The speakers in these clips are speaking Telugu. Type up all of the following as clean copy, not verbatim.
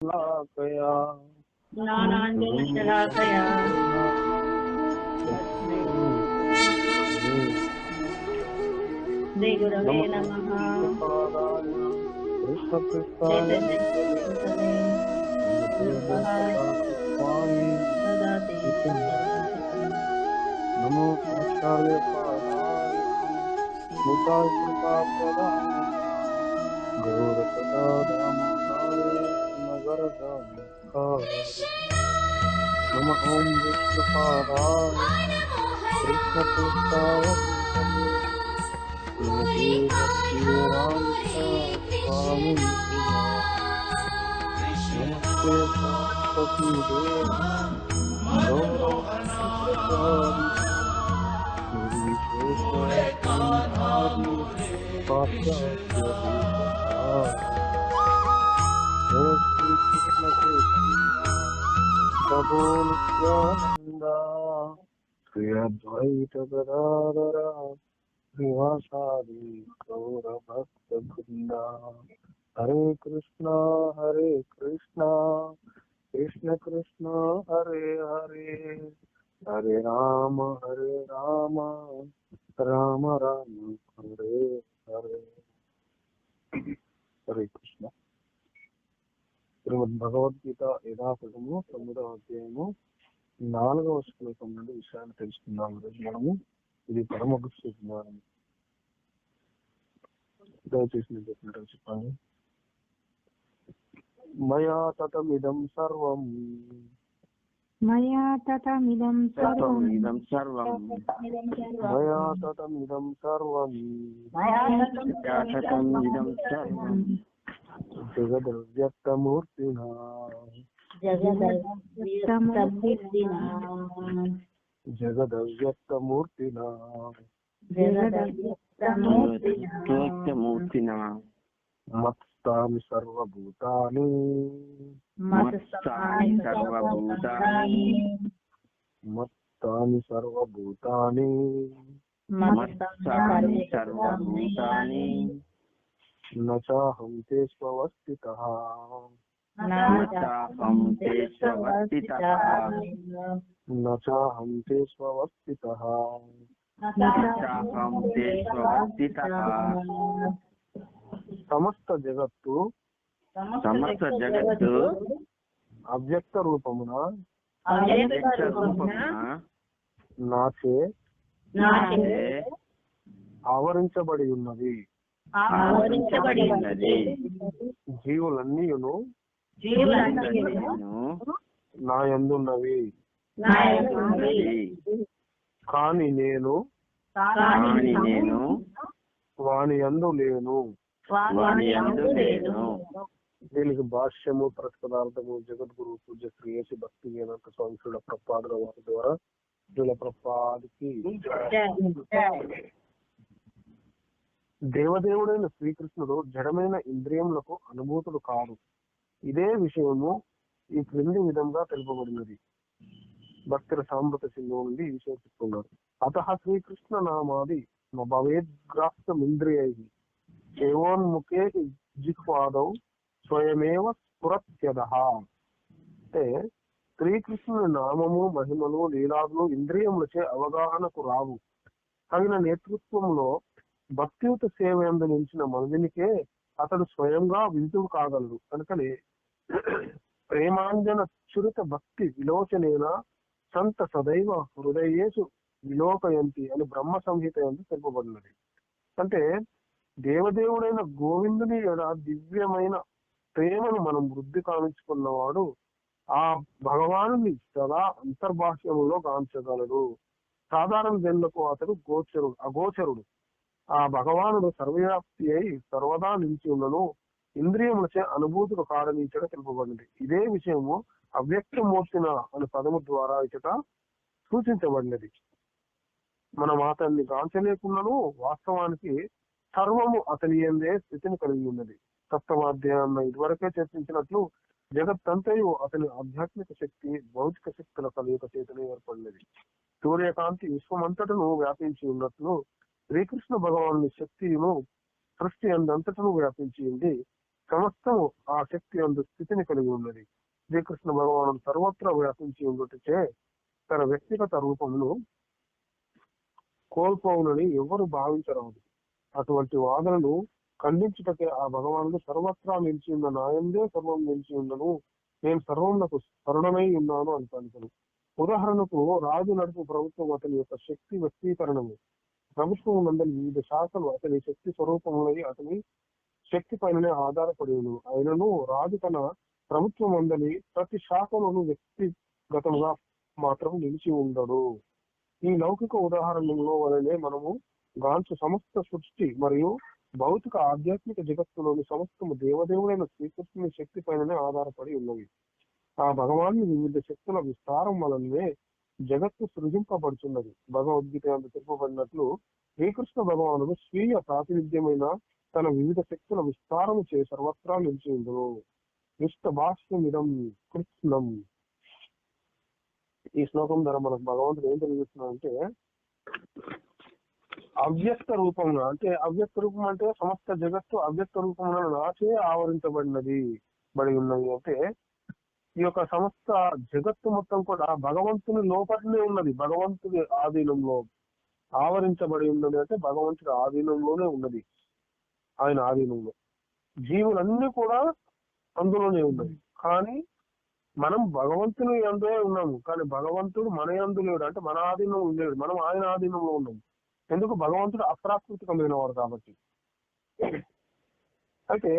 शलाकया ज्ञानाञ्जनशलाकया श्रीगुरवे नमः। कृष्णपृष्ठाय नमो आचार्य पादाय स्मिताय कृपाप्रदाय गौरकथा दामोदाय नगरदाय नम ओं विष्णुपादाय कृष्णपृष्ठाय श्रीमते भक्तिवेदांत स्वामी नमस्ते सरस्वती देवी गौरवाणी प्रचारि निर्विशेषशून्यवादी पाश्चात्य देशधारी जय श्री कृष्ण चैतन्य प्रभु नित्यानंद श्री अद्वैत गदाधर श्रीवासादि गौर भक्त वृंदा हरे कृष्णा कृष्ण कृष्ण हरे हरे हरे राम राम राम हरे हरे हरे कृष्ण శ్రీమద్ భగవద్గీత యథాతథము 9వ అధ్యాయము 4వ శ్లోకం నుండి విషయాలు తెలుసుకుందాం. ఈరోజు మనము ఇది పరమ గుప్త జ్ఞానం. దయచేసి నేను చెప్పినట్టు చెప్పండి. మయా తతమిదం సర్వం మయా తతమిదం సర్వం జగద్వ్యక్తమూర్తినా మత్స్థాని సర్వభూతాని నచాహం తేష్వస్థితః సమస్త జగత్తు అవ్యక్త రూపమున నాచే ఆవరించబడి ఉన్నది. జీవులన్నీయును నా యందున్నవి, కాని నేను వాని యందు లేను. దీనికి భాష్యము ప్రతిపదార్థము జగద్గురు పూజ్య శ్రీ యేసు భక్తి వేదాంత స్వామి శ్రీల ప్రపాదుల వారి ద్వారా శ్రీల ప్రపాదికి దేవదేవుడైన శ్రీకృష్ణుడు జడమైన ఇంద్రియములకు అనుభూతుడు కాదు. ఇదే విషయము ఈ క్రింది విధంగా తెలుపబడినది. భక్తుల సాంబత సింధు నుండి ఈ విషయం చెప్తున్నారు. అతః శ్రీకృష్ణ నామాది భవేద్గ్రాస్తమింద్రియై ఏవోన్ముఖే జిహ్వాదౌ స్వయమేవ స్ఫురత్యదః. అంటే శ్రీకృష్ణుని నామము మహిమలు లీలాదులు ఇంద్రియములచే అవగాహనకు రావు. తగిన నేతృత్వంలో భక్తియుత సేవ యందు నిలిచిన మనుదినికే అతడు స్వయంగా వింతువు కాగలడు. కనుకనే ప్రేమాంజన చురిత భక్తి విలోచనేన సంత సదైవ హృదయేషు విలోకయంతి అని బ్రహ్మ సంహిత యందు తెలుపబడినది. అంటే దేవదేవుడైన గోవిందుని దివ్యమైన ప్రేమను మనం వృద్ధి కావించుకున్నవాడు ఆ భగవానుని సదా అంతర్భాష్యములో గాంచగలడు. సాధారణ జనులకు అతడు అగోచరుడు. ఆ భగవానుడు సర్వవ్యాప్తి అయి సర్వదా నిలిచి ఉన్నను ఇంద్రియములచే అనుభూతులు కాడనించట తెలుపబడింది. ఇదే విషయము అవ్యక్తమూర్తిన అనే పదము ద్వారా ఇచ్చట సూచించబడినది. మనం అతన్ని గాంచలేకున్నను వాస్తవానికి సర్వము అతని యందే స్థితిని కలిగి ఉన్నది. సప్తమాధ్యాయంలో ఇదివరకే చర్చించినట్లు జగత్తంతయు అతని ఆధ్యాత్మిక శక్తి భౌతిక శక్తుల కలియుక చేతనే ఏర్పడినది. సూర్యకాంతి విశ్వమంతటను వ్యాపించి ఉన్నట్లు శ్రీకృష్ణ భగవాను శక్తిను సృష్టి అందంతటను వ్యాపించి ఉంది. సమస్తము ఆ శక్తి అందు స్థితిని కలిగి ఉన్నది. శ్రీకృష్ణ భగవానుడు సర్వత్రా వ్యాపించి ఉండుటచే తన వ్యక్తిగత రూపమును కోల్పోవునని ఎవరు భావించరాదు. అటువంటి వాదనను ఖండించుటకే ఆ భగవానుడు సర్వత్రా నిలిచి ఉన్న నాయందే సర్వం నిలిచి ఉండను, నేను సర్వమునకు శరణమై ఉన్నాను అని పలుకును. ఉదాహరణకు రాజు నడుపు ప్రభుత్వం అతని యొక్క శక్తి వ్యక్తీకరణము. ప్రభుత్వం నందలి వివిధ శాఖలు అతని శక్తి స్వరూపములై అతని శక్తి పైననే ఆధారపడి ఉన్ను. అయినను రాజు తన ప్రభుత్వం అందలి ప్రతి శాఖలను వ్యక్తిగతంగా మాత్రం నిలిచి ఉండడు. ఈ లౌకిక ఉదాహరణలో వలనే మనము గాంచు సమస్త సృష్టి మరియు భౌతిక ఆధ్యాత్మిక జగత్తులోని సమస్తము దేవదేవుడైన శ్రీకృష్ణుని శక్తి పైననే ఆధారపడి ఉన్నవి. ఆ భగవాను వివిధ శక్తుల విస్తారం వలనే జగత్తు సృజింపబడుతున్నది. భగవద్గీత అందు తెలుపబడినట్లు శ్రీకృష్ణ భగవానుడు స్వీయ ప్రాతినిధ్యమైన తన వివిధ శక్తుల విస్తారము చే సర్వత్రా నిలిచి ఉండును. భాష్యమిదం కృష్ణం. ఈ శ్లోకం ద్వారా మనకు భగవంతుడు ఏం తెలియజేస్తున్నాడంటే, అవ్యక్త రూపంలో, అంటే అవ్యక్త రూపం అంటే సమస్త జగత్తు అవ్యక్త రూపంలో నాచే ఆవరించబడినది బడి ఉన్నది. అంటే ఈ యొక్క సమస్త జగత్తు మొత్తం కూడా భగవంతుని లోపలనే ఉన్నది, భగవంతుడి ఆధీనంలో ఆవరించబడి ఉన్నది. అంటే భగవంతుడి ఆధీనంలోనే ఉన్నది, ఆయన ఆధీనంలో జీవులన్నీ కూడా అందులోనే ఉన్నది. కానీ మనం భగవంతుని అందే ఉన్నాము, కానీ భగవంతుడు మన యందు లేడు, అంటే మన ఆధీనంలో లేడు, మనం ఆయన ఆధీనంలో ఉన్నాము. ఎందుకు? భగవంతుడు అప్రాకృతికమైన వాడు కాబట్టి. అయితే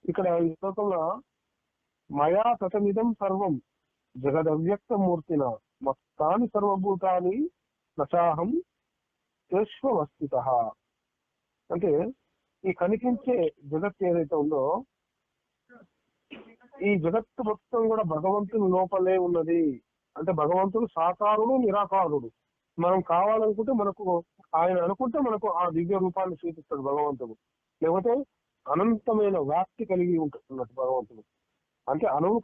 ఇక్కడ ఈ శ్లోకంలో మయా తతమిదం సర్వం జగదవ్యక్త మూర్తిన మత్తాని సర్వభూతాని నచాహం తేష్వస్థిత. అంటే ఈ కనిపించే జగత్ ఏదైతే ఉందో, ఈ జగత్తు మొత్తం కూడా భగవంతుని లోపలే ఉన్నది. అంటే భగవంతుడు సాకారుడు, నిరాకారుడు. మనం కావాలనుకుంటే మనకు ఆయన అనుకుంటే మనకు ఆ దివ్య రూపాన్ని చూపిస్తాడు భగవంతుడు. లేకపోతే అనంతమైన వ్యాప్తి కలిగి ఉంటున్నట్టు భగవంతుడు. అంటే అణువు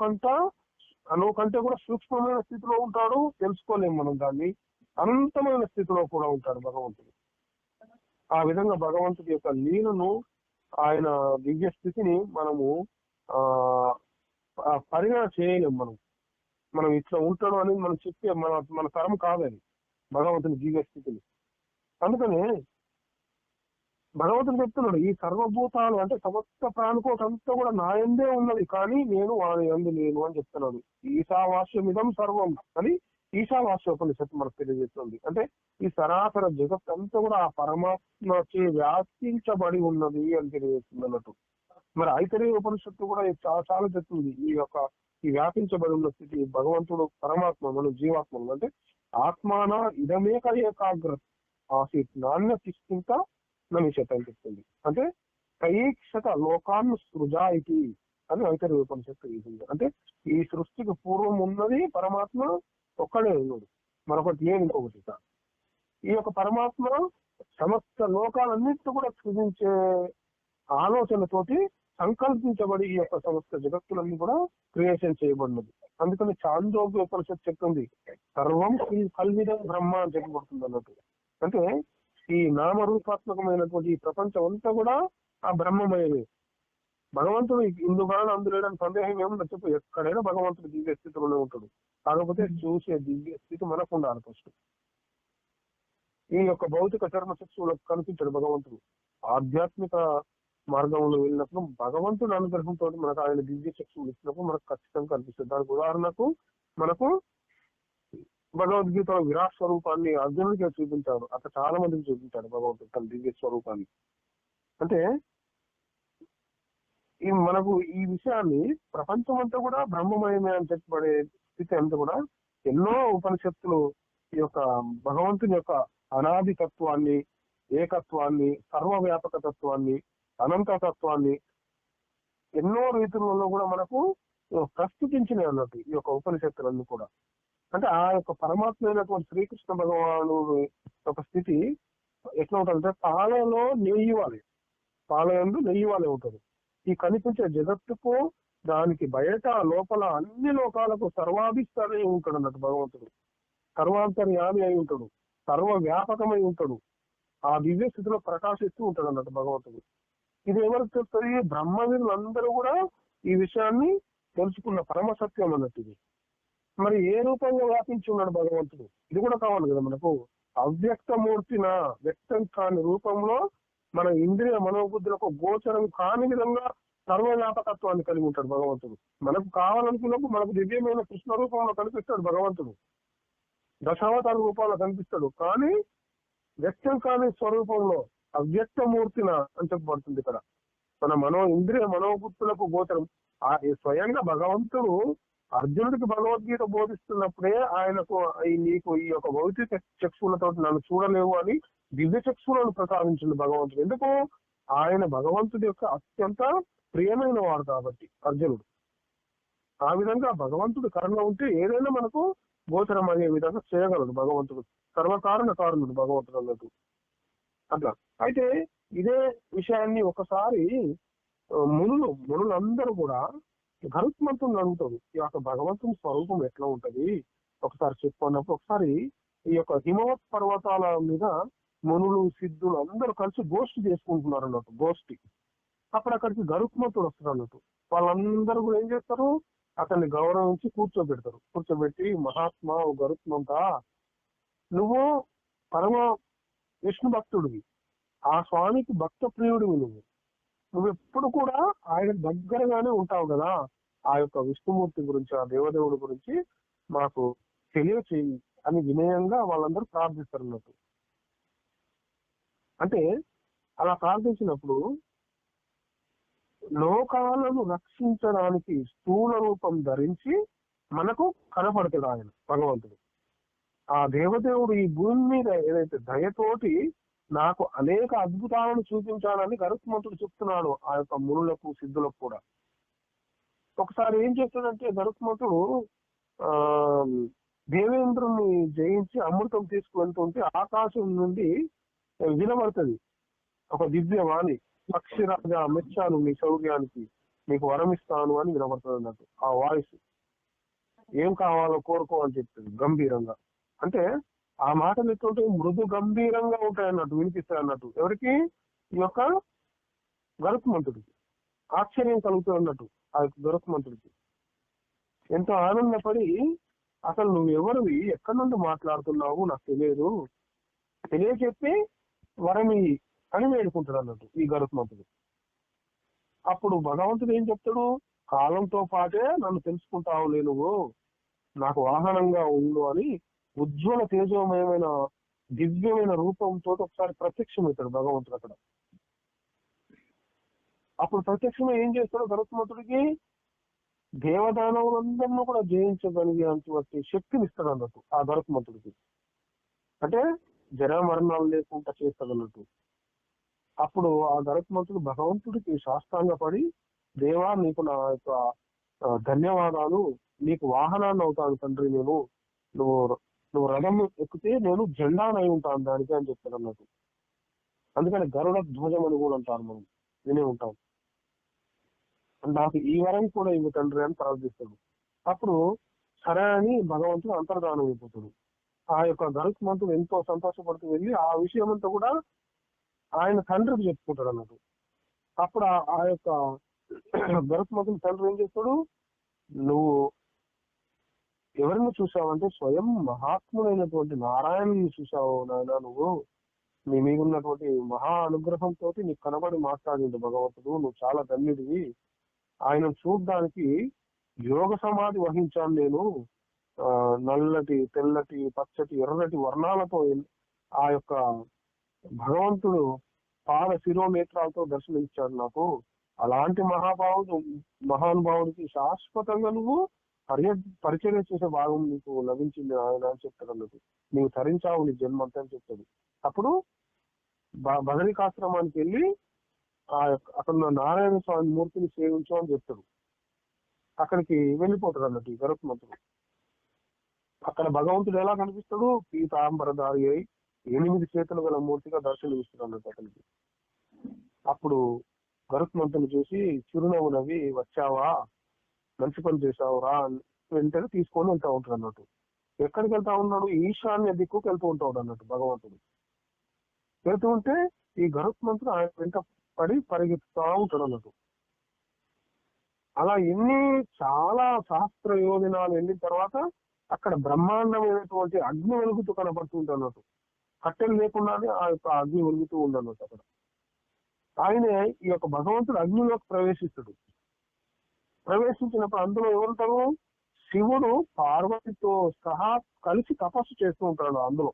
కంటే కూడా సూక్ష్మమైన స్థితిలో ఉంటాడు, తెలుసుకోలేము మనం దాన్ని. అనంతమైన స్థితిలో కూడా ఉంటాడు భగవంతుడు. ఆ విధంగా భగవంతుడి యొక్క లీలను, ఆయన దివ్య స్థితిని మనము పరిగణ చేయలేము. మనం ఇట్లా ఉంటాడు అని మనం చెప్పే మన తరం కాదని భగవంతుని దివ్య స్థితిని. అందుకనే భగవంతుడు చెప్తున్నాడు, ఈ సర్వభూతాలు అంటే సమస్త ప్రాణికోటి అంతా కూడా నా యందే ఉన్నది, కానీ నేను వాని యందు లేను అని చెప్తున్నాడు. ఈశావాస్యమిదం సర్వం అని ఈశావాస్యోపనిషత్తు మనకు తెలియజేస్తుంది. అంటే ఈ సరాసర జగత్ అంతా కూడా ఆ పరమాత్మచే వ్యాపించబడి ఉన్నది అని తెలియజేస్తుంది అన్నట్టు. మరి ఐతరేయ ఉపనిషత్తు కూడా చాలా చెప్తుంది ఈ వ్యాపించబడి ఉన్న స్థితి. భగవంతుడు పరమాత్మ, మనం జీవాత్మను. అంటే ఆత్మాన ఇదమేక ఏకాగ్ర ఆసీత్ నాణ్య తిష్ఠింత నమిషత అని చెప్తుంది. అంటే కైక్షత లోకాన్ని సృజాయితి అని ఐతరేయ ఉపనిషత్తు చేసింది. అంటే ఈ సృష్టికి పూర్వం ఉన్నది పరమాత్మ ఒక్కడే ఉన్నాడు, మరొకటి లేదు, ఇంకొకటి. ఈ యొక్క పరమాత్మ సమస్త లోకాలన్నింటినీ కూడా సృజించే ఆలోచనతోటి సంకల్పించబడి ఈ యొక్క సమస్త జగత్తులన్నీ కూడా క్రియేషన్ చేయబడినది. అందుకని చాందోగ్య ఉపనిషత్తు చెప్తుంది, సర్వం కల్విదం బ్రహ్మ అని చెప్పబడుతుంది అన్నట్టు. అంటే ఈ నామరూపాత్మకమైనటువంటి ఈ ప్రపంచం అంతా కూడా ఆ బ్రహ్మమయమే. భగవంతుడు ఇందుగానే అందులేడని సందేహం ఏమన్నా చెప్పు, ఎక్కడైనా భగవంతుడు దివ్య స్థితిలోనే ఉంటాడు. కాకపోతే చూసే దివ్య స్థితి మనకు ఉండాలి ఫస్ట్. ఈ యొక్క భౌతిక చర్మ చక్షువులకు కనిపించాడు భగవంతుడు. ఆధ్యాత్మిక మార్గంలో వెళ్ళినప్పుడు భగవంతుడు అనుగ్రహంతో మనకు ఆయన దివ్య చక్షువులు ఇచ్చినప్పుడు మనకు ఖచ్చితంగా కనిపిస్తుంది. దానికి ఉదాహరణకు మనకు భగవద్గీతలో విరాట్ స్వరూపాన్ని అర్జునుడికి చూపించాడు, అక్కడ చాలా మందికి చూపించాడు భగవంతుడు తన దివ్య స్వరూపాన్ని. అంటే మనకు ఈ విషయాన్ని ప్రపంచం అంతా కూడా బ్రహ్మమయమే అని చెప్పబడే స్థితి అంతా కూడా ఎన్నో ఉపనిషత్తులు ఈ యొక్క భగవంతుని యొక్క అనాది తత్వాన్ని, ఏకత్వాన్ని, సర్వవ్యాపక తత్వాన్ని, అనంత తత్వాన్ని ఎన్నో రీతులలో కూడా మనకు ప్రస్తుతించినాయి అన్నట్టు ఈ యొక్క ఉపనిషత్తులన్నీ కూడా. అంటే ఆ యొక్క పరమాత్మ అయినటువంటి శ్రీకృష్ణ భగవాను యొక్క స్థితి ఎట్లా ఉంటుందంటే పాలలో నెయ్యి వాళ్ళే ఉంటుంది. ఈ కనిపించే జగత్తుకు, దానికి బయట లోపల అన్ని లోకాలకు సర్వాధిష్టానే ఉంటాడు అన్నట్టు భగవంతుడు. సర్వాంతర్యామి అయి ఉంటాడు. సర్వ వ్యాపకమై ఉంటాడు. ఆ దివ్య స్థితిలో ప్రకాశిస్తూ ఉంటాడు అన్నట్టు భగవంతుడు. ఇది ఎవరికి తెలుస్తుంది? బ్రహ్మవీరులందరూ కూడా ఈ విషయాన్ని తెలుసుకున్న పరమ సత్యం అన్నట్టు ఇది. మరి ఏ రూపంగా వ్యాపించి ఉన్నాడు భగవంతుడు? ఇది కూడా కావాలి కదా మనకు. అవ్యక్తమూర్తిన వ్యక్తం కాని రూపంలో మన ఇంద్రియ మనోబుద్ధులకు గోచరం కాని విధంగా సర్వవ్యాపకత్వాన్ని కలిగి ఉంటాడు భగవంతుడు. మనకు కావాలనుకున్నప్పుడు మనకు దివ్యమైన కృష్ణ రూపంలో కనిపిస్తాడు భగవంతుడు, దశావతార రూపంలో కనిపిస్తాడు. కానీ వ్యక్తం కాని స్వరూపంలో అవ్యక్తమూర్తిన అని చెప్పబడుతుంది ఇక్కడ. మన ఇంద్రియ మనోబుద్ధులకు గోచరం. స్వయంగా భగవంతుడు అర్జునుడికి భగవద్గీత బోధిస్తున్నప్పుడే ఆయనకు నీకు ఈ యొక్క భౌతిక చక్షులతో నన్ను చూడలేవు అని దివ్య చక్షులను ప్రసాదించింది భగవంతుడు. ఎందుకు? ఆయన భగవంతుడి యొక్క అత్యంత ప్రియమైన వాడు కాబట్టి అర్జునుడు. ఆ విధంగా భగవంతుడు కరుణ ఉంటే ఏదైనా మనకు గోచరం అయ్యే విధంగా చేయగలడు భగవంతుడు. సర్వకారణ కారణుడు భగవంతుడు అన్నట్టు. అట్లా అయితే ఇదే విషయాన్ని ఒకసారి మునులందరూ కూడా గరుత్మంతుని అడుగుతారు, ఈ యొక్క భగవంతుని స్వరూపం ఎట్లా ఉంటది ఒకసారి చెప్పుకున్నప్పుడు. ఒకసారి ఈ యొక్క హిమవత్ పర్వతాల మీద మునులు సిద్ధులు అందరూ కలిసి గోష్ఠి చేసుకుంటున్నారు అన్నట్టు, గోష్ఠి. అప్పుడు అక్కడికి గరుత్మంతుడు వస్తారు అన్నట్టు. వాళ్ళందరూ కూడా ఏం చేస్తారు? అతన్ని గౌరవించి కూర్చోబెట్టి, మహాత్మా గరుత్మంత, నువ్వు పరమ విష్ణు భక్తుడివి, ఆ స్వామికి భక్త ప్రియుడివి, నువ్వు ఎప్పుడు కూడా ఆయన దగ్గరగానే ఉంటావు కదా, ఆ యొక్క విష్ణుమూర్తి గురించి, ఆ దేవదేవుడి గురించి మాకు తెలియచేయి అని వినయంగా వాళ్ళందరూ ప్రార్థిస్తారు అన్నట్టు. అంటే అలా ప్రార్థించినప్పుడు లోకాలను రక్షించడానికి స్థూల రూపం ధరించి మనకు కనపడతాడు ఆయన భగవంతుడు. ఆ దేవదేవుడు ఈ భూమి మీద ఏదైతే దయతోటి నాకు అనేక అద్భుతాలను చూపించాలని గరుత్మంతుడు చెప్తున్నాడు ఆ యొక్క మునులకు సిద్ధులకు కూడా. ఒకసారి ఏం చేస్తాడంటే గరుత్మంతుడు దేవేంద్రుని జయించి అమృతం తీసుకువెళ్తుంటే ఆకాశం నుండి వినబడుతుంది ఒక దివ్య వాణి, పక్షిరాజా మెచ్చాను నీ శౌర్యానికి, నీకు వరమిస్తాను అని వినబడుతుంది అన్నట్టు. ఆ వాయిస్ ఏం కావాలో కోరుకో అని చెప్తుంది గంభీరంగా. అంటే ఆ మాటలు ఎట్లుంటే మృదు గంభీరంగా ఉంటాయి అన్నట్టు, వినిపిస్తాయి అన్నట్టు. ఎవరికి? ఈ యొక్క గరుత్మంతుడికి ఆశ్చర్యం కలుగుతుంది అన్నట్టు. ఆ యొక్క గరుత్మంతుడికి ఎంతో ఆనందపడి, అసలు నువ్వు ఎవరివి, ఎక్కడి నుండి మాట్లాడుతున్నావు, నాకు తెలియదు, తెలియచెప్పి వరమి అని వేడుకుంటాడు అన్నట్టు ఈ గరుత్మంతుడు. అప్పుడు భగవంతుడు ఏం చెప్తాడు? కాలంతో పాటే నన్ను తెలుసుకుంటావులే నువ్వు, నాకు వాహనంగా ఉండు అని ఉజ్వల తేజోమయమైన దివ్యమైన రూపంతో ఒకసారి ప్రత్యక్షమవుతాడు భగవంతుడు అక్కడ. అప్పుడు ప్రత్యక్షంగా ఏం చేస్తాడు? గరుత్మంతుడికి దేవదానవులందరినీ కూడా జయించగలిగేటువంటి శక్తిని ఇస్తాడు అన్నట్టు ఆ గరుత్మంతుడికి. అంటే జరామరణాలు లేకుండా చేస్తాడు అన్నట్టు. అప్పుడు ఆ గరుత్మంతుడు భగవంతుడికి సాష్టాంగపడి, దేవా నీకు నా యొక్క ధన్యవాదాలు, నీకు వాహనాన్ని అవుతాను తండ్రి, నువ్వు రథం ఎక్కితే నేను జెండానై ఉంటాను దానికి అని చెప్తాడు అన్నట్టు. అందుకని గరుడ ధ్వజం అని కూడా అంటారు, మనం వినే ఉంటాం. నాకు ఈ వరం కూడా ఇవ్వు తండ్రి అని ప్రార్థిస్తాడు. అప్పుడు సరే అని భగవంతుడు అంతర్ధానం అయిపోతాడు. ఆ యొక్క గరుత్మంతుడు ఎంతో సంతోషపడుతూ వెళ్ళి ఆ విషయం అంతా కూడా ఆయన తండ్రికి చెప్పుకుంటాడు అన్నట్టు. అప్పుడు ఆ యొక్క గరుత్మంతుని తండ్రి ఏం చేస్తాడు? నువ్వు ఎవరిని చూసావంటే స్వయం మహాత్ముడైనటువంటి నారాయణుని చూసావు నాయన, నువ్వు నీ మీద ఉన్నటువంటి మహా అనుగ్రహంతో నీకు కనబడి మాట్లాడిండు భగవంతుడు, నువ్వు చాలా ధన్యుడివి, ఆయన చూడ్డానికి యోగ సమాధి వహించాను నేను, నల్లటి తెల్లటి పచ్చటి ఎర్రటి వర్ణాలతో ఆ యొక్క భగవంతుడు పాద శిరోనేత్రాలతో దర్శనమిచ్చాడు నాకు. అలాంటి మహానుభావుడికి శాశ్వతంగా నువ్వు పరిచర్య చేసే భాగం నీకు లభించింది ఆయన అని చెప్తాడు అన్నట్టు. నీవు తరించావు నీ జన్మంతా అని చెప్తాడు. అప్పుడు బదరికాశ్రమానికి వెళ్ళి అక్కడ నారాయణ స్వామి మూర్తిని సేవించు అని చెప్తాడు. అక్కడికి వెళ్ళిపోతాడు అన్నట్టు ఈ గరుత్మంతుడు. అక్కడ భగవంతుడు ఎలా కనిపిస్తాడు? పీతాంబరధారి అయి 8 చేతులు గల మూర్తిగా దర్శనమిస్తాడు అన్నట్టు అతనికి. అప్పుడు గరుత్మంతుని చూసి చిరునవ్వు నవ్వి, వచ్చావా, మంచి పని చేసావు రా, వెంటనే తీసుకొని వెళ్తా ఉంటాడు అన్నట్టు. ఎక్కడికి వెళ్తా ఉన్నాడు? ఈశాన్య దిక్కుకు వెళ్తూ ఉంటాడు అన్నట్టు భగవంతుడు. వెళ్తూ ఉంటే ఈ గరుత్మంతుడు ఆయన వెంట పడి పరిగెత్తుతా ఉంటాడు అన్నట్టు. అలా చాలా సహస్ర యోజనాలు వెళ్ళిన తర్వాత అక్కడ బ్రహ్మాండమైనటువంటి అగ్ని వెలుగుతూ కనబడుతుంది అన్నట్టు. కట్టెలు లేకుండానే ఆ యొక్క అగ్ని వెలుగుతూ ఉండన్నట్టు అక్కడ. ఆయనే ఈ యొక్క భగవంతుడు అగ్నిలోకి ప్రవేశిస్తాడు. ప్రవేశించినప్పుడు అందులో ఎవరుంటారు? శివుడు పార్వతితో సహా కలిసి తపస్సు చేస్తూ ఉంటాడు అందులో.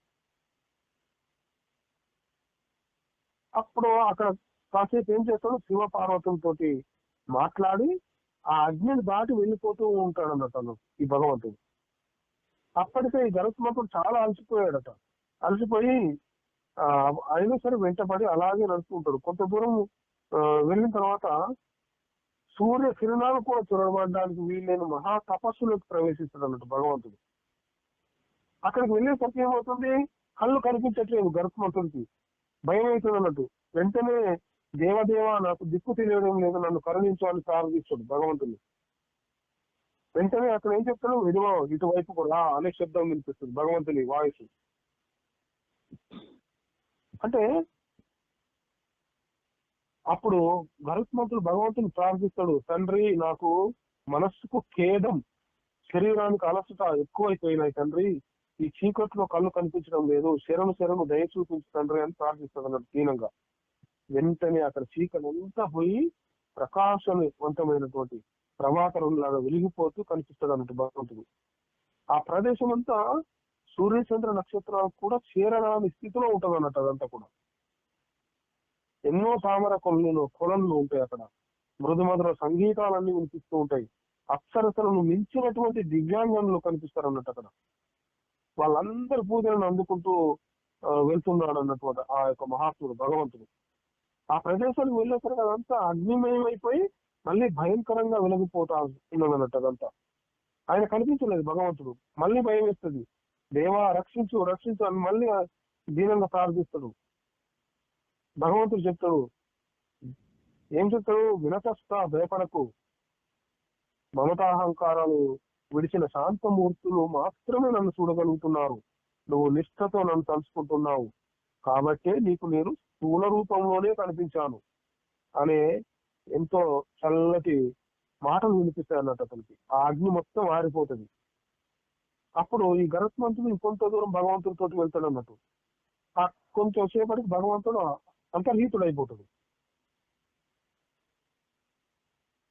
అప్పుడు అక్కడ కాసేపు ఏం చేస్తాడు? శివ పార్వతులతోటి మాట్లాడి ఆ అగ్నిని దాటి వెళ్ళిపోతూ ఉంటాడు అన్నట్టు ఈ భగవంతుడు. అప్పటికే ఈ గరుత్మంతుడు చాలా అలసిపోయాడట. అలసిపోయి అయినా సరే వెంటపడి అలాగే నడుచుకుంటాడు. కొంత దూరం వెళ్ళిన తర్వాత సూర్య కిరణాలు కూడా చొరబడడానికి వీలైన మహా తపస్సులోకి ప్రవేశిస్తాడు అన్నట్టు భగవంతుడు. అక్కడికి వెళ్ళేసరికి ఏమవుతుంది? కళ్ళు కనిపించట్లేదు గరుత్మంతుడికి. భయం అవుతుంది అన్నట్టు. వెంటనే దేవదేవ నాకు దిక్కు తెలియడం లేదు, నన్ను కరుణించు అని ప్రార్థిస్తాడు భగవంతుని. వెంటనే అక్కడ ఏం చెప్తాడు? ఇదిగో ఇటువైపు కూడా అనే శబ్దం వినిపిస్తుంది భగవంతుని వాయిస్. అంటే అప్పుడు గరుత్మంతుడు భగవంతుని ప్రార్థిస్తాడు, తండ్రి నాకు మనస్సుకు ఖేదం, శరీరానికి అలసట ఎక్కువైపోయినాయి తండ్రి, ఈ చీకట్లో కళ్ళు కనిపించడం లేదు, శరణు దయ చూపించు తండ్రి అని ప్రార్థిస్తాడు అన్నట్టు దీనంగా. వెంటనే అక్కడ చీకటి అంతా పోయి ప్రకాశవంతమైనటువంటి ప్రభాకరంలాగా వెలిగిపోతూ కనిపిస్తాడు అన్నట్టు భగవంతుడు. ఆ ప్రదేశం అంతా సూర్యచంద్ర నక్షత్రాలు కూడా చేరరాని స్థితిలో ఉంటుంది అన్నట్టు. అదంతా కూడా ఎన్నో తామర కొలంలు ఉంటాయి అక్కడ. మృదుమధుర సంగీతాలన్నీ వినిపిస్తూ ఉంటాయి. అప్సరసలను మించినటువంటి దివ్యాంగంలో కనిపిస్తారు అన్నట్టు అక్కడ. వాళ్ళందరి పూజలను అందుకుంటూ వెళ్తున్నాడు అన్నటువంటి ఆ యొక్క మహాత్ముడు భగవంతుడు. ఆ ప్రదేశానికి వెళ్ళేసరికి అదంతా అగ్నిమయం అయిపోయి మళ్ళీ భయంకరంగా వెలిగిపోతా ఉన్నది అన్నట్టు అదంతా. ఆయన కనిపించలేదు భగవంతుడు. మళ్ళీ భయం వేస్తుంది. దేవా రక్షించు రక్షించు అని మళ్ళీ దీనంగా ప్రార్థిస్తాడు. భగవంతుడు చెప్తాడు, ఏం చెప్తాడు? వినతస్తా, భయపడకు, మమతాహంకారాలు విడిచిన శాంతమూర్తులు మాత్రమే నన్ను చూడగలుగుతున్నారు. నువ్వు నిష్ఠతో నన్ను తలుచుకుంటున్నావు కాబట్టే నీకు నేను స్థూల రూపంలోనే కనిపించాను అనే ఎంతో చల్లటి మాటలు వినిపిస్తాయి అన్నట్టు అతనికి. ఆ అగ్ని మొత్తం ఆరిపోతుంది. అప్పుడు ఈ గరుత్మంతుడు ఇంకొంత దూరం భగవంతుడితో వెళ్తాడు అన్నట్టు. ఆ కొంచెం సేపటికి భగవంతుడు అంతర్హితుడు అయిపోతాడు.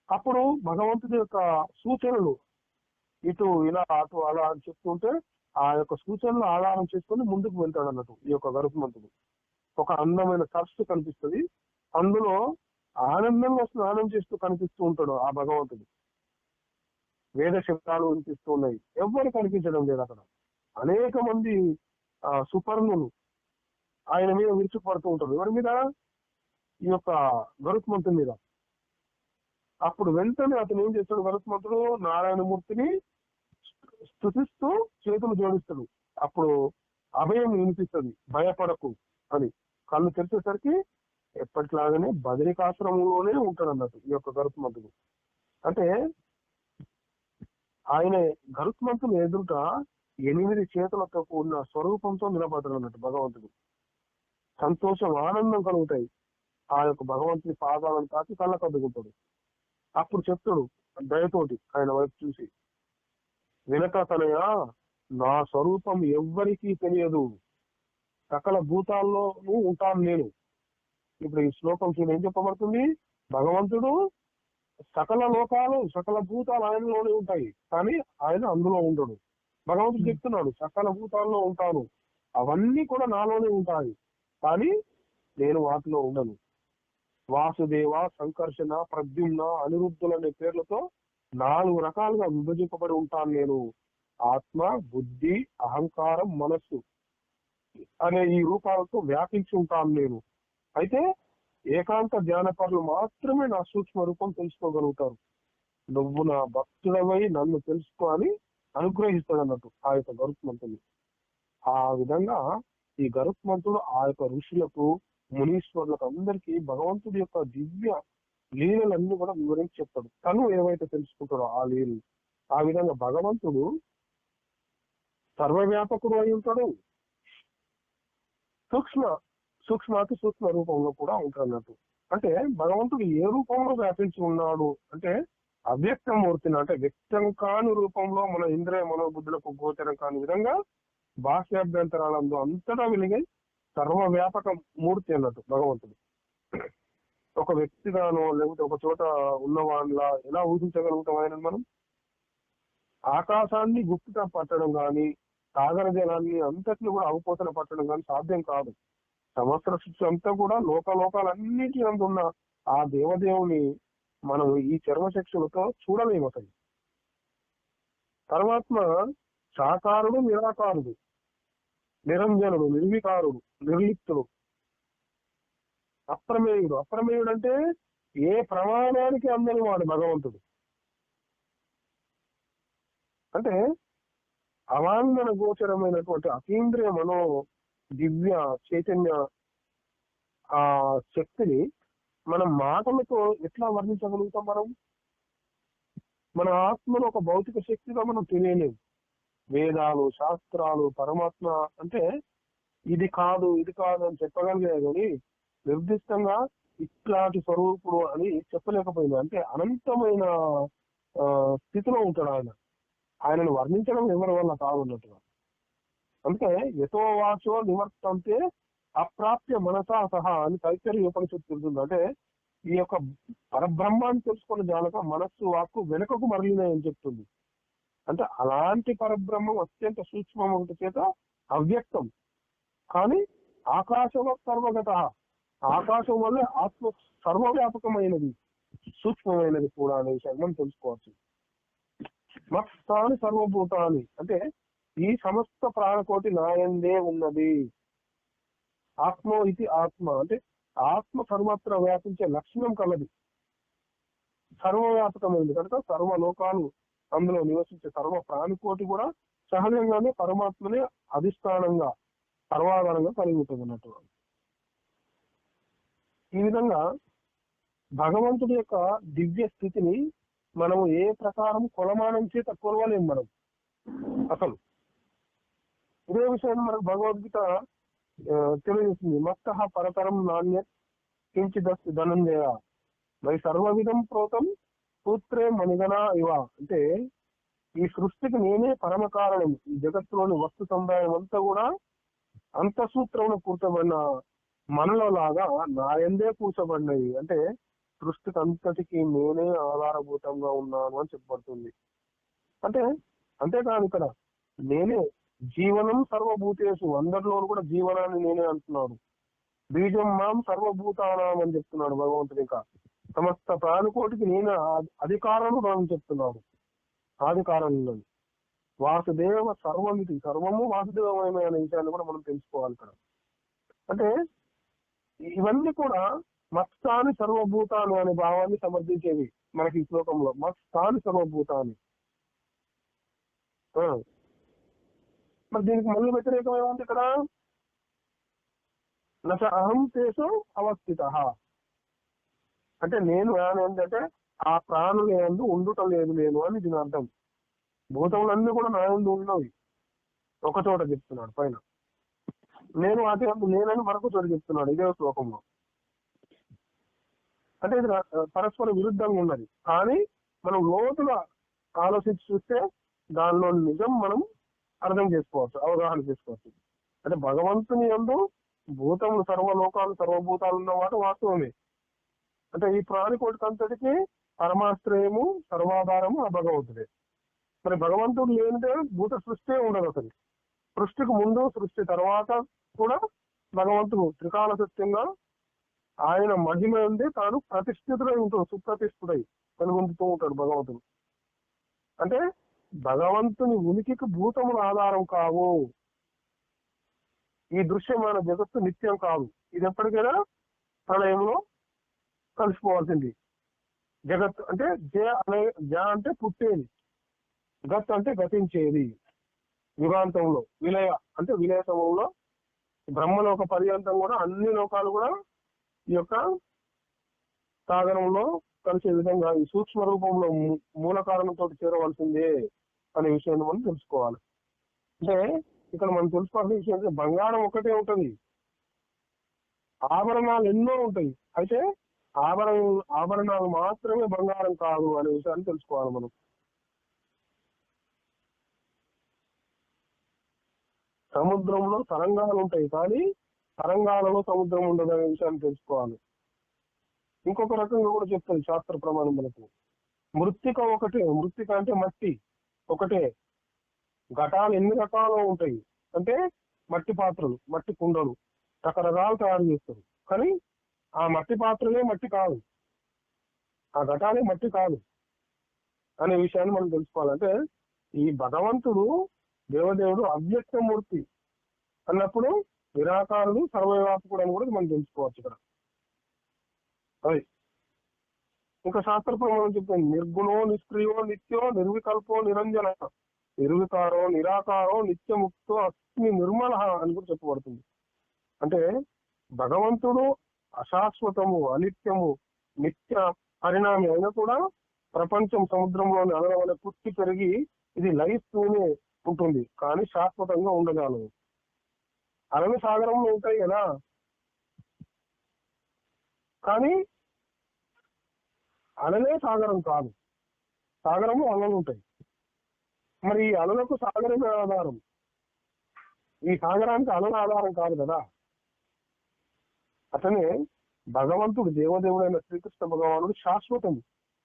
అప్పుడు భగవంతుడి యొక్క సూచనలు ఇటు ఇలా అటు అలా అని చెప్తుంటే ఆ యొక్క సూచనలు ఆధారం చేసుకుని ముందుకు వెళ్తాడు అన్నట్టు ఈ యొక్క గరుత్మంతుడు. ఒక అందమైన సరస్సు కనిపిస్తుంది. అందులో ఆనందంగా స్నానం చేస్తూ కనిపిస్తూ ఉంటాడు ఆ భగవంతుడు. వేద శబ్దాలు వినిపిస్తూ ఉన్నాయి. ఎవ్వరు కనిపించడం లేదు అక్కడ. అనేక మంది సుపర్ణులు ఆయన మీద విరుచుకుపడుతూ ఉంటారు. ఎవరి మీద? ఈ యొక్క గరుత్మంతుడి మీద. అప్పుడు వెంటనే అతను ఏం చేస్తాడు? గరుత్మంతుడు నారాయణమూర్తిని స్తుతిస్తూ చేతులు జోడిస్తాడు. అప్పుడు అభయం వినిపిస్తుంది, భయపడకు అని. కళ్ళు తెరిచేసరికి ఎప్పటిలాగానే బదరికాశ్రమంలోనే ఉంటాడు అన్నట్టు ఈ యొక్క గరుత్మంతుడు. అంటే ఆయన గరుత్మంతుని ఎదుట 8 చేతులతో కూడిన స్వరూపంతో నిలబడ్డాడు అన్నట్టు భగవంతుడు. సంతోషం, ఆనందం కలుగుతాయి. ఆ యొక్క భగవంతుని పాదాలను తాకి కళ్ళకు అద్దుకుంటాడు. అప్పుడు చెప్తాడు దయతోటి ఆయన వైపు చూసి, వినక తనయ, నా స్వరూపం ఎవ్వరికీ తెలియదు, సకల భూతాల్లోనూ ఉంటాను నేను. ఇప్పుడు ఈ శ్లోకం చూడ ఏం చెప్పబడుతుంది? భగవంతుడు సకల లోకాలు, సకల భూతాలు ఆయనలోనే ఉంటాయి, కానీ ఆయన అందులో ఉండడు. భగవంతుడు చెప్తున్నాడు, సకల భూతాల్లో ఉంటాను, అవన్నీ కూడా నాలోనే ఉంటాయి, కానీ నేను వాటిలో ఉండను. వాసుదేవ, సంకర్షణ, ప్రద్యుమ్న, అనిరుద్ధులు అనే పేర్లతో 4 రకాలుగా విభజింపబడి ఉంటాను నేను. ఆత్మ, బుద్ధి, అహంకారం, మనస్సు అనే ఈ రూపాలతో వ్యాపించి ఉంటాను నేను. అయితే ఏకాంత ధ్యానపరులు మాత్రమే నా సూక్ష్మ రూపం తెలుసుకోగలుగుతారు. నువ్వు నా భక్తుడవై నన్ను తెలుసుకో అని అనుగ్రహిస్తాడు అన్నట్టు ఆ యొక్క గరుత్మంతుని. ఆ విధంగా ఈ గరుత్మంతుడు ఆ యొక్క ఋషులకు, మునీశ్వరులకు అందరికీ భగవంతుడి యొక్క దివ్య లీలలన్నీ కూడా వివరించి చెప్తాడు. తను ఏవైతే తెలుసుకుంటాడో ఆ లీలలు. ఆ విధంగా భగవంతుడు సర్వవ్యాపకుడు అయి ఉంటాడు, సూక్ష్మాతి సూక్ష్మ రూపంలో కూడా ఉంటాడు అన్నట్టు. అంటే భగవంతుడు ఏ రూపంలో వ్యాపించి ఉన్నాడు అంటే అవ్యక్త మూర్తిని, అంటే వ్యక్తం కాని రూపంలో మన ఇంద్రియ మనోబుద్ధులకు గోచరం కాని విధంగా బాహ్యాభ్యంతరాలందు అంతటా వెలిగే సర్వవ్యాపక మూర్తి అన్నట్టు భగవంతుడు. ఒక వ్యక్తిగానో లేకపోతే ఒక చోట ఉన్నవాళ్ళ ఎలా ఊహించగలుగుతాం ఆయన మనం? ఆకాశాన్ని గుప్పిట పట్టడం కానీ, సాగర జలాన్ని అంతటిని కూడా అవపోతన పట్టడం కానీ సాధ్యం కాదు. సమస్త సృష్టి అంతా కూడా లోకాలన్నిటి అందు ఉన్న ఆ దేవదేవుని మనం ఈ చర్మచక్షులతో చూడలేము అసలు. పరమాత్మ సాకారుడు, నిరాకారుడు, నిరంజనుడు, నిర్వికారుడు, నిర్లిప్తుడు, అప్రమేయుడు. అప్రమేయుడు అంటే ఏ ప్రమాణానికి అందని వాడు భగవంతుడు. అంటే అవాంగన గోచరమైనటువంటి అతీంద్రియ మనో దివ్య చైతన్య ఆ శక్తిని మనం మాటలతో ఎట్లా వర్ణించగలుగుతాం? మన ఆత్మను ఒక భౌతిక శక్తిగా మనం తెలియలేము. వేదాలు, శాస్త్రాలు, పరమాత్మ అంటే ఇది కాదు అని చెప్పగలిగే కానీ నిర్దిష్టంగా ఇట్లాంటి స్వరూపుడు అని చెప్పలేకపోయింది. అంటే అనంతమైన స్థితిలో ఉంటాడు ఆయన. ఆయనను వర్ణించడం ఎవరి వల్ల కాదన్నట్టుగా. అంటే యతో వాచో నివర్తంతే అప్రాప్య మనసా సహా అని తైత్తరీయ ఉపనిషత్తు చెబుతుంది. అంటే ఈ యొక్క పరబ్రహ్మాన్ని తెలుసుకున్న జాలక మనస్సు, వాక్కు వెనుకకు మరలినాయని చెప్తుంది. అంటే అలాంటి పరబ్రహ్మం అత్యంత సూక్ష్మమైన చేత అవ్యక్తం, కానీ ఆకాశంలో సర్వగత. ఆకాశం వల్ల ఆత్మ సర్వవ్యాపకమైనది, సూక్ష్మమైనది కూడా అనే విషయాన్ని మనం తెలుసుకోవచ్చు. మత్తాని సర్వభూతాన్ని అంటే ఈ సమస్త ప్రాణకోటి నాయందే ఉన్నది. ఆత్మో ఇది ఆత్మ అంటే ఆత్మ సర్వత్ర వ్యాపించే లక్షణం కలది, సర్వవ్యాపకమైనది కనుక సర్వలోకాలు అందులో నివసించే సర్వ ప్రాణికోటి కూడా సహజంగానే పరమాత్మనే అధిష్టానంగా సర్వాధారంగా కలిగి ఉంటుంది అన్నట్టు. ఈ విధంగా భగవంతుడి యొక్క దివ్య స్థితిని మనము ఏ ప్రకారం కొలమానం చేత కొలవలేము మనం అసలు. ఇదే విషయాన్ని మనకు భగవద్గీత తెలియజేస్తుంది. మత్త పరతరం నాణ్య కించిదస్తి ధనంజయ మరి సర్వవిధం ప్రోతం సూత్రే మణిగణ ఇవ. అంటే ఈ సృష్టికి నేనే పరమ కారణం. ఈ జగత్తులోని వస్తు సముదాయం అంతా కూడా అంతఃసూత్రంలో కూర్చోబడిన మనలో లాగా నాయందే కూర్చోబడినవి. అంటే సృష్టికి అంతటికి నేనే ఆధారభూతంగా ఉన్నాను అని చెప్పబడుతుంది. అంటే అంతేకాదు ఇక్కడ నేనే జీవనం సర్వభూతేషు, అందరిలో కూడా జీవనాన్ని నేనే అంటున్నాడు. బీజం మాం సర్వభూతానాం అని చెప్తున్నాడు భగవంతుడు. ఇంకా సమస్త ప్రాణికోటికి నేనే అధికారము అని చెప్తున్నాడు. ఆది కారణంలో వాసుదేవ సర్వమితి, సర్వము వాసుదేవమయమే అనే విషయాన్ని కూడా మనం తెలుసుకోవాలి ఇక్కడ. అంటే ఇవన్నీ కూడా మత్స్థాని సర్వభూతాలు అనే భావాన్ని సమర్థించేవి మనకి ఈ శ్లోకంలో. మత్స్థాని సర్వభూతాన్ని. మరి దీనికి మళ్ళీ వ్యతిరేకం ఏముంది ఇక్కడ? నచ అహం తేషు అవస్థిత అంటే నేను ఏంటంటే ఆ ప్రాణులు ఏందు ఉండుట లేదు నేను అని దీని అర్థం. భూతములన్నీ కూడా నా యందు ఉన్నవి ఒక చోట చెప్తున్నాడు పైన, నేను అదే నేనని మరొక చోట చెప్తున్నాడు ఇదే శ్లోకంలో. అంటే ఇది పరస్పర విరుద్ధంగా ఉన్నది. కానీ మనం లోతుగా ఆలోచించి చూస్తే దానిలో నిజం మనం అర్థం చేసుకోవచ్చు, అవగాహన చేసుకోవచ్చు. అంటే భగవంతుని యందు భూతములు సర్వలోకాలు సర్వభూతాలు ఉన్నమాట వాస్తవమే. అంటే ఈ ప్రాణికోటికి అంతటికి పరమాశ్రయము సర్వాధారము ఆ భగవంతుడే. మరి భగవంతుడు లేనిదే భూత సృష్టి ఉండదు అసలు. సృష్టికి ముందు సృష్టి తర్వాత కూడా భగవంతుడు త్రికాల సత్యంగా ఆయన మహిమ ఉంది, తాను ప్రతిష్ఠితుడై ఉంటాడు, సుప్రతిష్ఠుడై కనుగొంటుతూ ఉంటాడు భగవంతుడు. అంటే భగవంతుని ఉనికికి భూతముల ఆధారం కావు. ఈ దృశ్యమైన జగత్తు నిత్యం కాదు. ఇది ఎప్పటికైనా ప్రళయంలో కలిసిపోవాల్సింది. జగత్ అంటే జ అంటే పుట్టేది, గత్ అంటే గతించేది, యుగాంతంలో విలయ అంటే విలయ సమయంలో బ్రహ్మలోక పర్యంతం కూడా అన్ని లోకాలు కూడా ఈ యొక్క సాగరంలో కలిసే విధంగా ఈ సూక్ష్మ రూపంలో మూల కారణంతో చేరవలసిందే అనే విషయాన్ని మనం తెలుసుకోవాలి. అంటే ఇక్కడ మనం తెలుసుకోవాల్సిన విషయం ఏంటంటే బంగారం ఒకటే ఉంటుంది, ఆభరణాలు ఎన్నో ఉంటాయి. అయితే ఆభరణాలు మాత్రమే బంగారం కాదు అనే విషయాన్ని తెలుసుకోవాలి మనం. సముద్రంలో తరంగాలు ఉంటాయి, కానీ తరంగాలలో సముద్రం ఉండదు అనే విషయాన్ని తెలుసుకోవాలి. ఇంకొక రకంగా కూడా చెప్తుంది శాస్త్ర ప్రమాణం మనకు. మృత్తిక ఒకటే, మృత్తిక అంటే మట్టి ఒకటే. ఘటాలు ఎన్ని రకాలు ఉంటాయి అంటే మట్టి పాత్రలు, మట్టి కుండలు రకరకాలు తయారు చేస్తారు. కానీ ఆ మట్టి పాత్రలే మట్టి కాదు, ఆ ఘటాలే మట్టి కాదు అనే విషయాన్ని మనం తెలుసుకోవాలంటే ఈ భగవంతుడు దేవదేవుడు అవ్యక్తమూర్తి అన్నప్పుడు నిరాకారుడు సర్వవ్యాపకుడు అని కూడా మనం తెలుసుకోవచ్చు ఇక్కడ. అది ఇంకా శాస్త్ర ప్రమాణం చెప్తుంది. నిర్గుణో నిష్క్రియో నిత్యో నిర్వికల్పో నిరంజన నిర్వికారో నిరాకారో నిత్యముక్తో అస్మి నిర్మల అని కూడా చెప్పబడుతుంది. అంటే భగవంతుడు అశాశ్వతము, అనిత్యము, నిత్య పరిణామి అయినా కూడా ప్రపంచం సముద్రంలోని అలల వల్ల పుట్టి పెరిగి ఇది లయిస్తూనే ఉంటుంది, కానీ శాశ్వతంగా ఉండగలదు. అలలు సాగరంలో ఉంటాయి కదా, కానీ అలలే సాగరం కాదు, సాగరము అలలు ఉంటాయి. మరి ఈ అలలకు సాగరమే ఆధారం, ఈ సాగరానికి అలల ఆధారం కాదు కదా. అతనే భగవంతుడు దేవదేవుడైన శ్రీకృష్ణ భగవానుడు శాశ్వతం,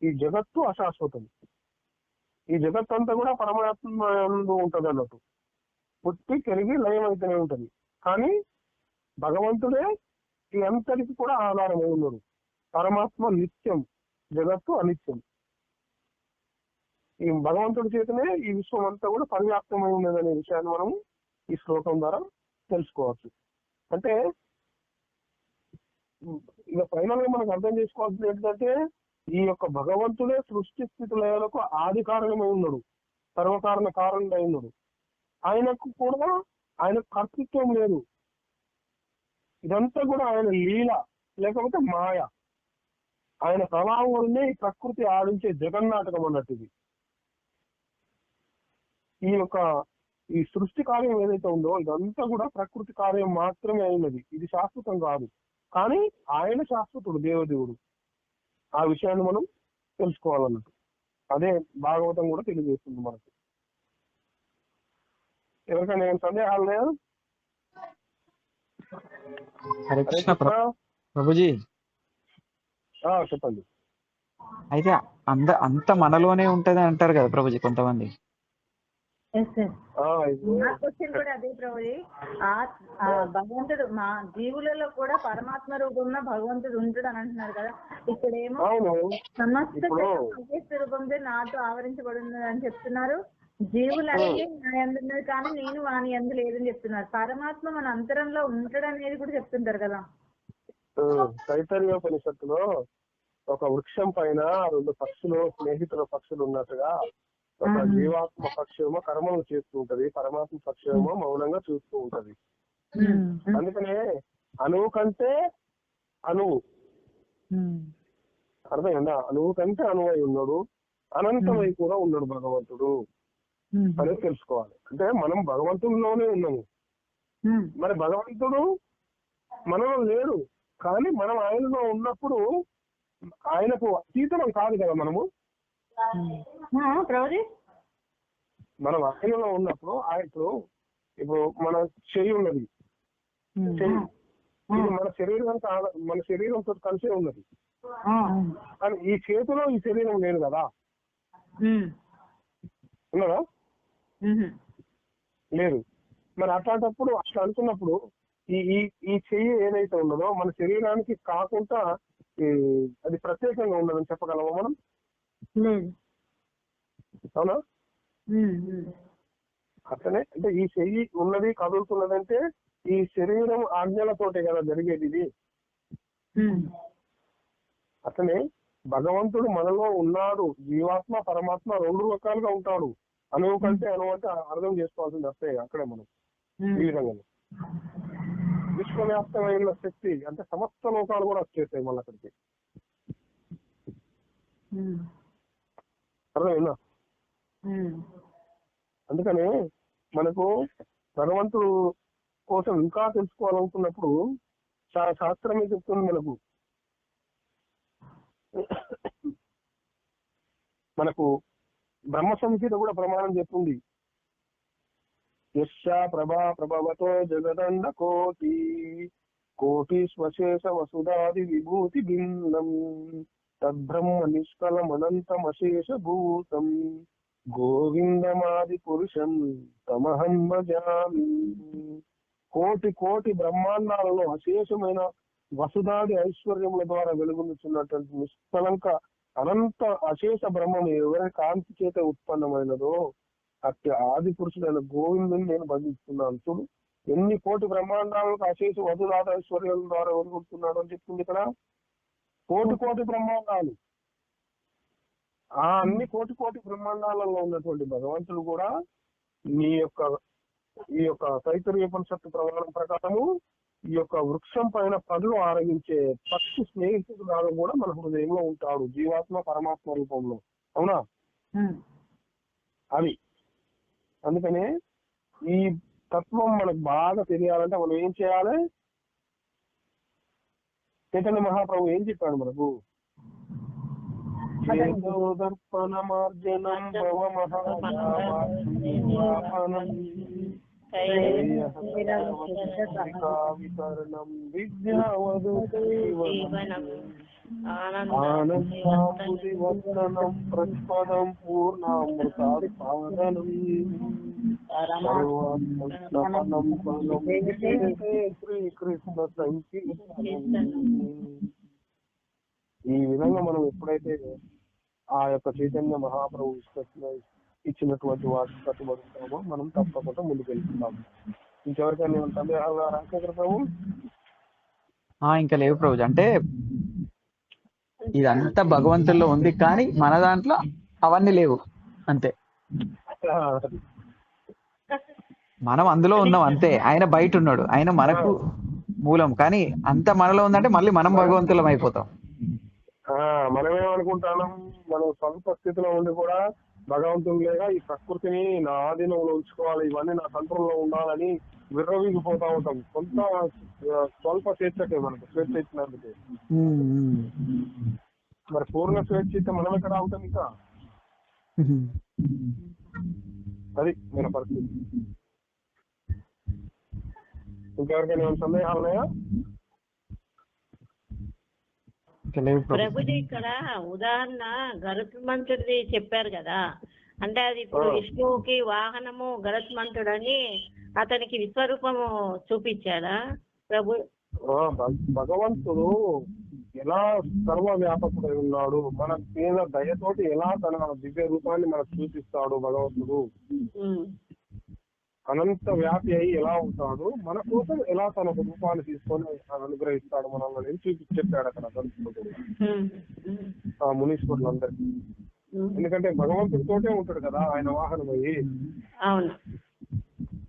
ఈ జగత్తు అశాశ్వతం. ఈ జగత్ అంతా కూడా పరమాత్మ ఉంటది అన్నట్టు, పుట్టి పెరిగి లయం అయితేనే ఉంటది. కానీ భగవంతుడే ఈ అంతరికి కూడా ఆధారమై ఉన్నాడు. పరమాత్మ నిత్యం, జగత్తు అనిత్యం. ఈ భగవంతుడి చేతనే ఈ విశ్వం అంతా కూడా పరివ్యాప్తమై ఉన్నదనే విషయాన్ని మనం ఈ శ్లోకం ద్వారా తెలుసుకోవచ్చు. అంటే ఇక ఫైనల్ గా మనకు అర్థం చేసుకోవాల్సింది ఏంటంటే ఈ యొక్క భగవంతుడే సృష్టి స్థితి లయాలకు ఆది కారణమై ఉన్నాడు, సర్వకారణ కారణమై ఉన్నాడు. ఆయనకు కూడా ఆయన కర్తృత్వం లేదు, ఇదంతా కూడా ఆయన లీల లేకపోతే మాయ. ఆయన ప్రభావం వల్లనే ఈ ప్రకృతి ఆడించే జగన్నాటకం అన్నట్టు ఇది. ఈ సృష్టి కార్యం ఏదైతే ఉందో ఇదంతా కూడా ప్రకృతి కార్యం మాత్రమే అయినది, ఇది శాశ్వతం కాదు. కానీ ఆయన శాశ్వతుడు, దేవదేవుడు. ఆ విషయాన్ని మనం తెలుసుకోవాలన్నట్టు. అదే భాగవతం కూడా తెలియజేస్తుంది మనకు. ఎవరికైనా ఏం సందేహాలు లేదు? హరే కృష్ణ ప్రభుజీ. చెప్పండి. అయితే అంత మనలోనే ఉంటది అంటారు కదా ప్రభుజీ కొంతమంది. నా క్వశ్చన్ కూడా అదే ప్రభుజీ. భగవంతుడు మా జీవులలో కూడా పరమాత్మ రూపంలో భగవంతుడు ఉంటాడు అని అంటున్నారు కదా. ఇక్కడేమో సమస్త రూపంతో నాతో ఆవరించబడి ఉన్నది అని చెప్తున్నారు. జీవులన్నీ నా యందున్నది కానీ నేను వాని యందు లేదని చెప్తున్నారు. పరమాత్మ మన అంతరంలో ఉంటాడు అనేది కూడా చెప్తుంటారు కదా. తైత్తరీయోపనిషత్తులో ఒక వృక్షం పైన 2 పక్షులు, స్నేహితుల పక్షులు ఉన్నట్టుగా ఒక జీవాత్మ పక్షేమో కర్మలు చేస్తూ ఉంటది, పరమాత్మ పక్షేమో మౌనంగా చూస్తూ ఉంటది. అందుకనే అణువు కంటే అణువు, అర్థమైందా? అణువు కంటే అణువై ఉన్నాడు, అనంతమై కూడా ఉన్నాడు భగవంతుడు అనేది తెలుసుకోవాలి. అంటే మనం భగవంతుడిలోనే ఉన్నాము. మరి భగవంతుడు మనలో లేడు, కానీ మనం ఆయనలో ఉన్నప్పుడు ఆయనకు అతీతం కాదు కదా మనము. మనం ఆయనలో ఉన్నప్పుడు ఇప్పుడు మన చెయ్యి ఉన్నది, చెయ్యి ఇది మన శరీరంతో కలిసే ఉన్నది. కానీ ఈ చేతిలో ఈ శరీరం లేదు కదా, ఉన్నదా? లేదు. మరి అట్లాంటప్పుడు అట్లా అనుకున్నప్పుడు ఈ చెయ్యి ఏదైతే ఉన్నదో మన శరీరానికి కాకుండా అది ప్రత్యేకంగా ఉన్నదని చెప్పగలమా మనం? అవునా? అట్లనే అంటే ఈ చెయ్యి ఉన్నది, కదులుతున్నదంటే ఈ శరీరం ఆజ్ఞలతోటే కదా జరిగేది ఇది. అట్లనే భగవంతుడు మనలో ఉన్నాడు, జీవాత్మ పరమాత్మ 2 రకాలుగా ఉంటాడు. అణువు కంటే అణువు అంటే అర్థం చేసుకోవాల్సింది వస్తే అక్కడే మనం ఈ విధంగా విశ్వవ్యాప్తమైన శక్తి అంటే సమస్త లోకాలు కూడా వచ్చేస్తాయి మళ్ళీ అక్కడికి. అర్థమైందా? అందుకని మనకు భగవంతుడు కోసం ఇంకా తెలుసుకోవాలనుకున్నప్పుడు శాస్త్రం ఏం చెప్తుంది మనకు బ్రహ్మ సంహిత కూడా ప్రమాణం చెప్తుంది. యస్యా ప్రభా ప్రభవతో జగదండ కోటి స్వశేష వసుధాది విభూతి భిన్నం తద్బ్రహ్మ నిష్కలమనంతమశేష భూతం గోవిందమాది పురుషం తమహం భజామి. కోటి కోటి బ్రహ్మాండాలలో అశేషమైన వసుధాది ఐశ్వర్యముల ద్వారా వెలుగొందుతున్నటువంటి నిష్కలంక అనంత అశేష బ్రహ్మం ఎవరి కాంతి చేత ఉత్పన్నమైనదో అట్టి ఆది పురుషుడైన గోవిందుని నేను భజిస్తున్నాను. చూడు ఎన్ని కోటి బ్రహ్మాండాలకు అశేష వసుధాది ఐశ్వర్యాల ద్వారా వెలుగొందుతున్నాడు అని చెప్తుంది ఇక్కడ. కోటి కోటి బ్రహ్మాండాలు, ఆ అన్ని కోటి కోటి బ్రహ్మాండాలలో ఉన్నటువంటి భగవంతుడు కూడా ఈ యొక్క తైత్తరీయోపనిషత్తు ప్రమాణం ప్రకారము ఈ యొక్క వృక్షం పైన పదులు ఆరగించే పక్షి స్నేహితుడు లాగా కూడా మన హృదయంలో ఉంటాడు, జీవాత్మ పరమాత్మ రూపంలో. అవునా? అది అందుకనే ఈ తత్వం మనకు బాగా తెలియాలంటే మనం ఏం చేయాలి? చైతన్య మహాప్రభు ఏం చెప్పాడు మనకు? దర్పణమార్జనం భవ మహాపనం విద్యావధూనం ఆనందాంబుదివర్ణనం ప్రతిపదం పూర్ణామృతాస్వాదనం శ్రీకృష్ణ సంకీర్తనం. ఈ విధంగా మనం ఎప్పుడైతే ఆ యొక్క చైతన్య మహాప్రభు ఇచ్చినటువంటి వాటికి కట్టుబడుతామో మనం తప్పకుండా ముందుకు వెళ్తున్నాము. ఇంకెవరికైనా సందేహాలు రాజశేఖర ప్రభు? ఇంకా లేవు ప్రభుజీ. అంటే ఇదంతా భగవంతుల్లో ఉంది, కానీ మన దాంట్లో అవన్నీ లేవు అంతే. మనం అందులో ఉన్నాం అంతే, ఆయన బయట ఉన్నాడు, ఆయన మనకు మూలం. కానీ అంత మనలో ఉందంటే మళ్ళీ మనం భగవంతులం అయిపోతాం. మనమేమనుకుంటాం, మనం స్వల్ప స్థితిలో ఉండి కూడా భగవంతుడు లేదా ఈ ప్రకృతిని నా ఆధీనంలో ఉంచుకోవాలి, ఇవన్నీ నా కంట్రోల్లో ఉండాలని విర్రవీగిపోతా ఉంటాం. కొంత స్వల్ప స్వేచ్ఛకే మనకు స్వేచ్ఛ ఇచ్చినందుకే. మరి పూర్ణ స్వేచ్ఛ ఇస్తే మనం ఎక్కడ అవుతాం? ఇంకా అది మన పరిస్థితి. ఇంకెవరికైనా సందేహాలు ఉన్నాయా? ప్రభుజీ ఇక్కడ ఉదాహరణ గరుత్మంతుడిది చెప్పారు కదా, అంటే అది ఇప్పుడు విష్ణువుకి వాహనము గరుత్మంతుడు అని అతనికి విశ్వరూపము చూపించాడా ప్రభు? భగవంతుడు ఎలా సర్వ వ్యాపకుడై ఉన్నాడు, మన మీద దయతోటి ఎలా తన దివ్య రూపాన్ని మనకు చూపిస్తాడు. భగవంతుడు అనంత వ్యాపి అయి ఎలా ఉంటాడు, మన కోసం ఎలా తన రూపాన్ని తీసుకొని అనుగ్రహిస్తాడు మనల్ని చెప్పాడు అక్కడ ఆ మునీశ్వరులందరికీ. ఎందుకంటే భగవంతుడితోటే ఉంటాడు కదా ఆయన వాహనం అయ్యి.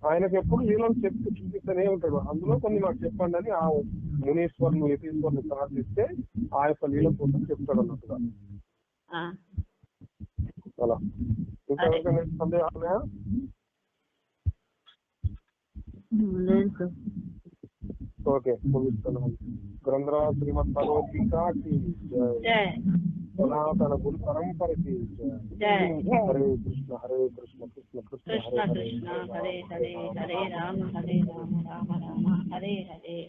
ఆయనకు ఎప్పుడు లీలను చూపిస్తూనే ఉంటాడు. అందులో కొన్ని మాకు చెప్పండి అని ఆ మునీశ్వరులు యతీశ్వరుని ప్రార్థిస్తే ఆ యొక్క లీల కోసం చెప్తాడు అన్నట్టుగా. అలా ఇంకా సందేహాలు? ఓకే, ముగిస్తున్నాం. గ్రంథరాజ్ శ్రీమద్ భగవద్గీతకి సనాతన గురు పరంపరకి హరే కృష్ణ కృష్ణ కృష్ణ హరే హరే, హరే హరే, హరే రామ రామ రామ హరే హరే.